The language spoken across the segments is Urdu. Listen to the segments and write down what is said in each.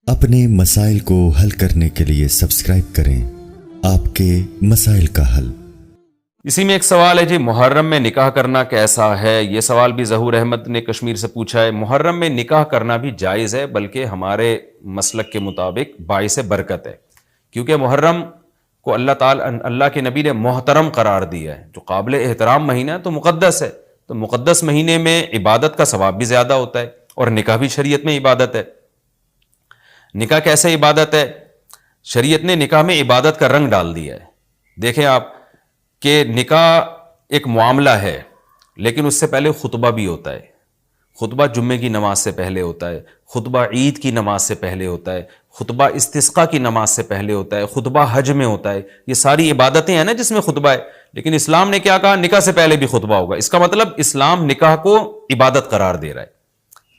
اپنے مسائل کو حل کرنے کے لیے سبسکرائب کریں آپ کے مسائل کا حل۔ اسی میں ایک سوال ہے جی، محرم میں نکاح کرنا کیسا ہے؟ یہ سوال بھی ظہور احمد نے کشمیر سے پوچھا ہے۔ محرم میں نکاح کرنا بھی جائز ہے، بلکہ ہمارے مسلک کے مطابق باعث برکت ہے، کیونکہ محرم کو اللہ کے نبی نے محترم قرار دیا ہے، جو قابل احترام مہینہ ہے تو مقدس ہے، تو مقدس مہینے میں عبادت کا ثواب بھی زیادہ ہوتا ہے، اور نکاح بھی شریعت میں عبادت ہے۔ نکاح کیسے عبادت ہے؟ شریعت نے نکاح میں عبادت کا رنگ ڈال دیا ہے۔ دیکھیں آپ کہ نکاح ایک معاملہ ہے، لیکن اس سے پہلے خطبہ بھی ہوتا ہے۔ خطبہ جمعے کی نماز سے پہلے ہوتا ہے، خطبہ عید کی نماز سے پہلے ہوتا ہے، خطبہ استسقاء کی نماز سے پہلے ہوتا ہے، خطبہ حج میں ہوتا ہے۔ یہ ساری عبادتیں ہیں نا جس میں خطبہ ہے، لیکن اسلام نے کیا کہا؟ نکاح سے پہلے بھی خطبہ ہوگا۔ اس کا مطلب اسلام نکاح کو عبادت قرار دے رہا ہے،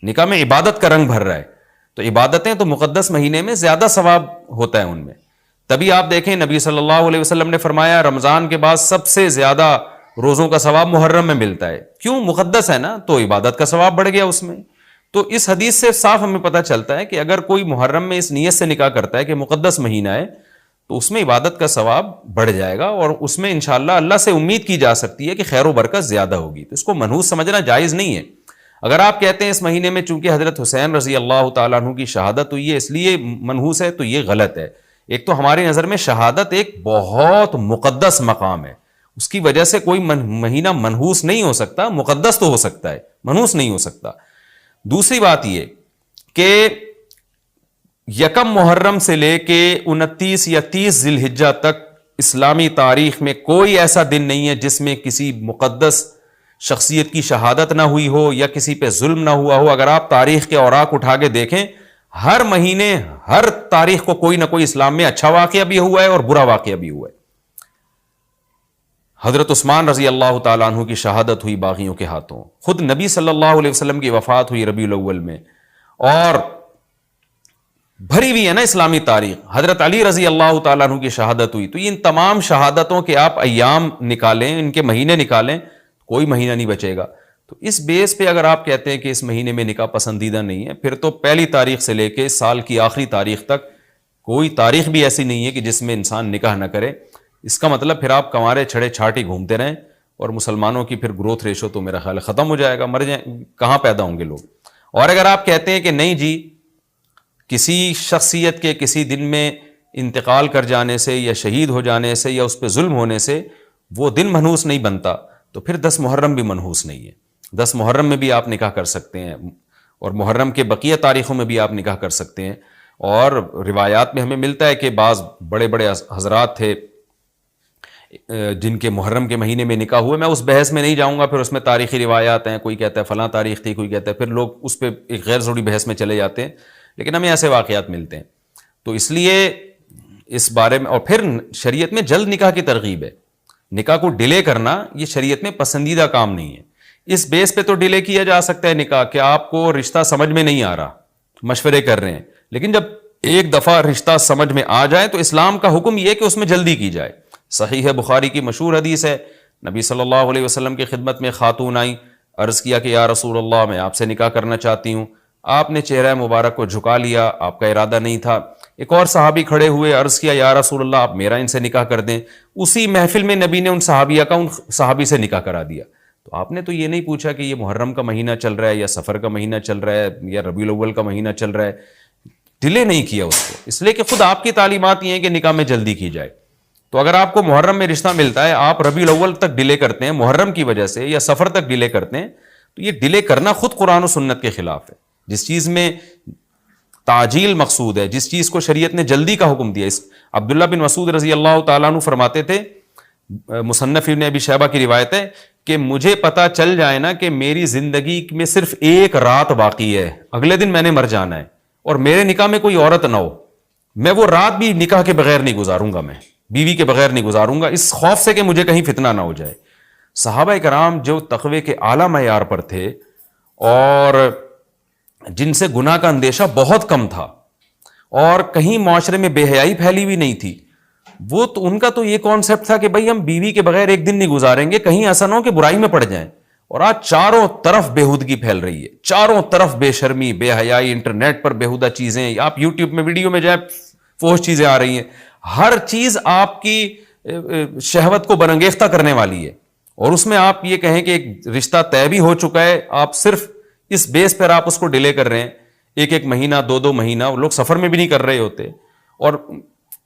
نکاح میں عبادت کا رنگ بھر رہا ہے۔ تو عبادتیں تو مقدس مہینے میں زیادہ ثواب ہوتا ہے ان میں۔ تبھی آپ دیکھیں نبی صلی اللہ علیہ وسلم نے فرمایا رمضان کے بعد سب سے زیادہ روزوں کا ثواب محرم میں ملتا ہے۔ کیوں؟ مقدس ہے نا، تو عبادت کا ثواب بڑھ گیا اس میں۔ تو اس حدیث سے صاف ہمیں پتہ چلتا ہے کہ اگر کوئی محرم میں اس نیت سے نکاح کرتا ہے کہ مقدس مہینہ ہے، تو اس میں عبادت کا ثواب بڑھ جائے گا، اور اس میں انشاءاللہ اللہ سے امید کی جا سکتی ہے کہ خیر و برکت زیادہ ہوگی۔ تو اس کو منحوس سمجھنا جائز نہیں ہے۔ اگر آپ کہتے ہیں اس مہینے میں چونکہ حضرت حسین رضی اللہ تعالیٰ عنہ کی شہادت ہوئی ہے اس لیے منحوس ہے، تو یہ غلط ہے۔ ایک تو ہماری نظر میں شہادت ایک بہت مقدس مقام ہے، اس کی وجہ سے کوئی مہینہ منحوس نہیں ہو سکتا، مقدس تو ہو سکتا ہے، منحوس نہیں ہو سکتا۔ دوسری بات یہ کہ یکم محرم سے لے کے 29 یا 30 ذی الحجہ تک اسلامی تاریخ میں کوئی ایسا دن نہیں ہے جس میں کسی مقدس شخصیت کی شہادت نہ ہوئی ہو یا کسی پہ ظلم نہ ہوا ہو۔ اگر آپ تاریخ کے اوراق اٹھا کے دیکھیں، ہر مہینے ہر تاریخ کو کوئی نہ کوئی اسلام میں اچھا واقعہ بھی ہوا ہے اور برا واقعہ بھی ہوا ہے۔ حضرت عثمان رضی اللہ تعالیٰ عنہ کی شہادت ہوئی باغیوں کے ہاتھوں، خود نبی صلی اللہ علیہ وسلم کی وفات ہوئی ربیع الاول میں، اور بھری ہوئی ہے نا اسلامی تاریخ۔ حضرت علی رضی اللہ تعالیٰ عنہ کی شہادت ہوئی۔ تو ان تمام شہادتوں کے آپ ایام نکالیں، ان کے مہینے نکالیں، کوئی مہینہ نہیں بچے گا۔ تو اس بیس پہ اگر آپ کہتے ہیں کہ اس مہینے میں نکاح پسندیدہ نہیں ہے، پھر تو پہلی تاریخ سے لے کے سال کی آخری تاریخ تک کوئی تاریخ بھی ایسی نہیں ہے کہ جس میں انسان نکاح نہ کرے۔ اس کا مطلب پھر آپ کنوارے چھڑے چھاٹی گھومتے رہیں، اور مسلمانوں کی پھر گروتھ ریشو تو میرا خیال ختم ہو جائے گا، مر جائیں، کہاں پیدا ہوں گے لوگ۔ اور اگر آپ کہتے ہیں کہ نہیں جی، کسی شخصیت کے کسی دن میں انتقال کر جانے سے یا شہید ہو جانے سے یا اس پہ ظلم ہونے سے وہ دن منحوس نہیں بنتا، تو پھر 10 محرم بھی منحوس نہیں ہے۔ 10 محرم میں بھی آپ نکاح کر سکتے ہیں، اور محرم کے بقیہ تاریخوں میں بھی آپ نکاح کر سکتے ہیں۔ اور روایات میں ہمیں ملتا ہے کہ بعض بڑے بڑے حضرات تھے جن کے محرم کے مہینے میں نکاح ہوئے۔ میں اس بحث میں نہیں جاؤں گا، پھر اس میں تاریخی روایات ہیں، کوئی کہتا ہے فلاں تاریخ تھی، کوئی کہتا ہے، پھر لوگ اس پہ ایک غیر ضروری بحث میں چلے جاتے ہیں، لیکن ہمیں ایسے واقعات ملتے ہیں۔ تو اس لیے اس بارے میں، اور پھر شریعت میں جلد نکاح کی ترغیب ہے۔ نکاح کو ڈیلے کرنا یہ شریعت میں پسندیدہ کام نہیں ہے۔ اس بیس پہ تو ڈیلے کیا جا سکتا ہے نکاح کہ آپ کو رشتہ سمجھ میں نہیں آ رہا، مشورے کر رہے ہیں، لیکن جب ایک دفعہ رشتہ سمجھ میں آ جائے تو اسلام کا حکم یہ کہ اس میں جلدی کی جائے۔ صحیح ہے، بخاری کی مشہور حدیث ہے، نبی صلی اللہ علیہ وسلم کی خدمت میں خاتون آئیں، عرض کیا کہ یا رسول اللہ، میں آپ سے نکاح کرنا چاہتی ہوں۔ آپ نے چہرہ مبارک کو جھکا لیا، آپ کا ارادہ نہیں تھا۔ ایک اور صحابی کھڑے ہوئے، عرض کیا یا رسول اللہ، آپ میرا ان سے نکاح کر دیں۔ اسی محفل میں نبی نے ان صحابیہ کا ان صحابی سے نکاح کرا دیا۔ تو آپ نے تو یہ نہیں پوچھا کہ یہ محرم کا مہینہ چل رہا ہے یا سفر کا مہینہ چل رہا ہے یا ربیع الاول کا مہینہ چل رہا ہے، ڈیلے نہیں کیا اس کو، اس لیے کہ خود آپ کی تعلیمات یہ ہیں کہ نکاح میں جلدی کی جائے۔ تو اگر آپ کو محرم میں رشتہ ملتا ہے، آپ ربیع الاول تک ڈیلے کرتے ہیں محرم کی وجہ سے یا سفر تک ڈیلے کرتے ہیں، تو یہ ڈیلے کرنا خود قرآن و سنت کے خلاف ہے۔ جس چیز میں تعجیل مقصود ہے، جس چیز کو شریعت نے جلدی کا حکم دیا، عبداللہ بن مسعود رضی اللہ تعالیٰ عنہ فرماتے تھے، مصنف ابن ابی شیبہ کی روایت ہے کہ مجھے پتا چل جائے نا کہ میری زندگی میں صرف ایک رات باقی ہے، اگلے دن میں نے مر جانا ہے، اور میرے نکاح میں کوئی عورت نہ ہو، میں وہ رات بھی نکاح کے بغیر نہیں گزاروں گا، میں بیوی کے بغیر نہیں گزاروں گا، اس خوف سے کہ مجھے کہیں فتنہ نہ ہو جائے۔ صحابہ کرام جو تقوی کے اعلیٰ معیار پر تھے اور جن سے گناہ کا اندیشہ بہت کم تھا اور کہیں معاشرے میں بے حیائی پھیلی ہوئی نہیں تھی، وہ تو ان کا تو یہ کانسیپٹ تھا کہ بھائی ہم بیوی کے بغیر ایک دن نہیں گزاریں گے، کہیں ایسا نہ ہو کہ برائی میں پڑ جائیں۔ اور آج چاروں طرف بےہودگی پھیل رہی ہے, چاروں طرف بے شرمی, بے حیائی, انٹرنیٹ پر بےہودہ چیزیں, آپ یوٹیوب میں ویڈیو میں جائیں فوش چیزیں آ رہی ہیں, ہر چیز آپ کی شہوت کو برانگیختہ کرنے والی ہے. اور اس میں آپ یہ کہیں کہ ایک رشتہ طے بھی ہو چکا ہے, آپ صرف اس بیس پر آپ اس کو ڈیلے کر رہے ہیں, ایک مہینہ, دو مہینہ, وہ لوگ سفر میں بھی نہیں کر رہے ہوتے, اور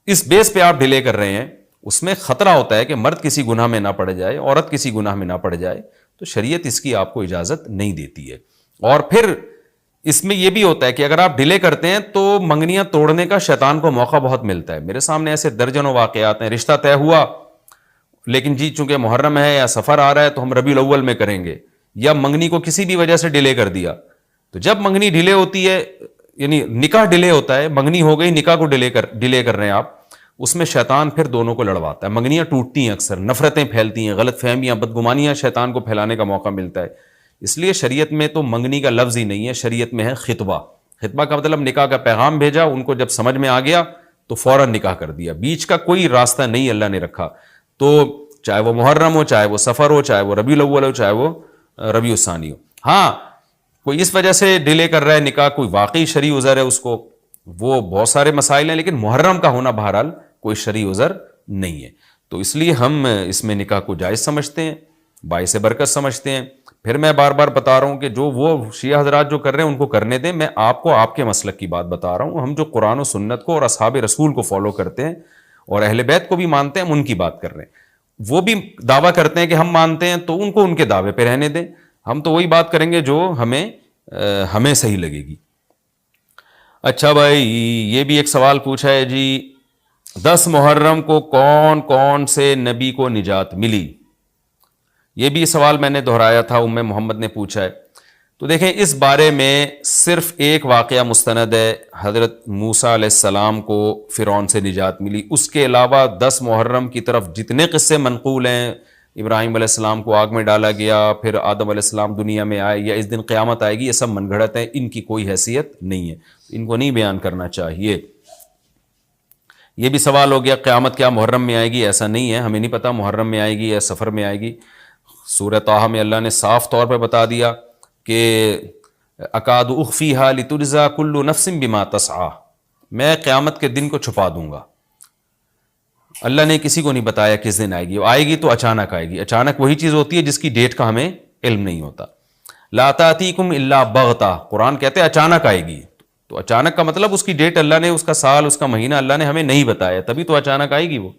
اس بیس پہ آپ ڈیلے کر رہے ہیں. اس میں خطرہ ہوتا ہے کہ مرد کسی گناہ میں نہ پڑ جائے, عورت کسی گناہ میں نہ پڑ جائے, تو شریعت اس کی آپ کو اجازت نہیں دیتی ہے. اور پھر اس میں یہ بھی ہوتا ہے کہ اگر آپ ڈیلے کرتے ہیں تو منگنیاں توڑنے کا شیطان کو موقع بہت ملتا ہے. میرے سامنے ایسے درجنوں واقعات ہیں, رشتہ طے ہوا لیکن جی چونکہ محرم ہے یا سفر آ رہا ہے تو ہم ربیع الاول میں کریں گے, یا منگنی کو کسی بھی وجہ سے ڈیلے کر دیا. تو جب منگنی ڈیلے ہوتی ہے, یعنی نکاح ڈیلے ہوتا ہے, منگنی ہو گئی, نکاح کو ڈیلے کر رہے ہیں آپ, اس میں شیطان پھر دونوں کو لڑواتا ہے. منگنیاں ٹوٹتی ہیں, اکثر نفرتیں پھیلتی ہیں, غلط فہمیاں, بدگمانیاں شیطان کو پھیلانے کا موقع ملتا ہے. اس لیے شریعت میں تو منگنی کا لفظ ہی نہیں ہے, شریعت میں ہے خطبہ. خطبہ کا مطلب نکاح کا پیغام بھیجا, ان کو جب سمجھ میں آ گیا تو فوراً نکاح کر دیا. بیچ کا کوئی راستہ نہیں اللہ نے رکھا. تو چاہے وہ محرم ہو, چاہے وہ سفر ہو, چاہے وہ ربیع الاول ہو, چاہے وہ ربیع الثانی ہو. ہاں کوئی اس وجہ سے ڈیلے کر رہا ہے نکاح, کوئی واقعی شرعی عذر ہے اس کو, وہ بہت سارے مسائل ہیں, لیکن محرم کا ہونا بہرحال کوئی شرعی عذر نہیں ہے. تو اس لیے ہم اس میں نکاح کو جائز سمجھتے ہیں, باعث برکت سمجھتے ہیں. پھر میں بار بار بتا رہا ہوں کہ جو وہ شیعہ حضرات جو کر رہے ہیں ان کو کرنے دیں. میں آپ کو آپ کے مسلک کی بات بتا رہا ہوں. ہم جو قرآن و سنت کو اور اصحاب رسول کو فالو کرتے ہیں اور اہل بیت کو بھی مانتے ہیں, ہم ان کی بات کر رہے ہیں. وہ بھی دعویٰ کرتے ہیں کہ ہم مانتے ہیں, تو ان کو ان کے دعوے پہ رہنے دیں. ہم تو وہی بات کریں گے جو ہمیں صحیح لگے گی. اچھا بھائی, یہ بھی ایک سوال پوچھا ہے جی, 10 محرم کو کون کون سے نبی کو نجات ملی؟ یہ بھی سوال میں نے دہرایا تھا, ام محمد نے پوچھا ہے. تو دیکھیں اس بارے میں صرف ایک واقعہ مستند ہے, حضرت موسیٰ علیہ السلام کو فرعون سے نجات ملی. اس کے علاوہ 10 محرم کی طرف جتنے قصے منقول ہیں, ابراہیم علیہ السلام کو آگ میں ڈالا گیا, پھر آدم علیہ السلام دنیا میں آئے, یا اس دن قیامت آئے گی, یہ سب من گھڑت ہیں, ان کی کوئی حیثیت نہیں ہے, ان کو نہیں بیان کرنا چاہیے. یہ بھی سوال ہو گیا قیامت کیا محرم میں آئے گی؟ ایسا نہیں ہے, ہمیں نہیں پتا محرم میں آئے گی یا سفر میں آئے گی. سورہ طٰہٰ میں اللہ نے صاف طور پہ بتا دیا کہ اکاد اخفیہا لتجزا کل نفس بما تسعی, میں قیامت کے دن کو چھپا دوں گا. اللہ نے کسی کو نہیں بتایا کس دن آئے گی, وہ آئے گی تو اچانک آئے گی. اچانک وہی چیز ہوتی ہے جس کی ڈیٹ کا ہمیں علم نہیں ہوتا. لا تأتیکم الا بغتہ, قرآن کہتے ہیں اچانک آئے گی. تو اچانک کا مطلب اس کی ڈیٹ اللہ نے, اس کا سال, اس کا مہینہ اللہ نے ہمیں نہیں بتایا, تبھی تو اچانک آئے گی وہ.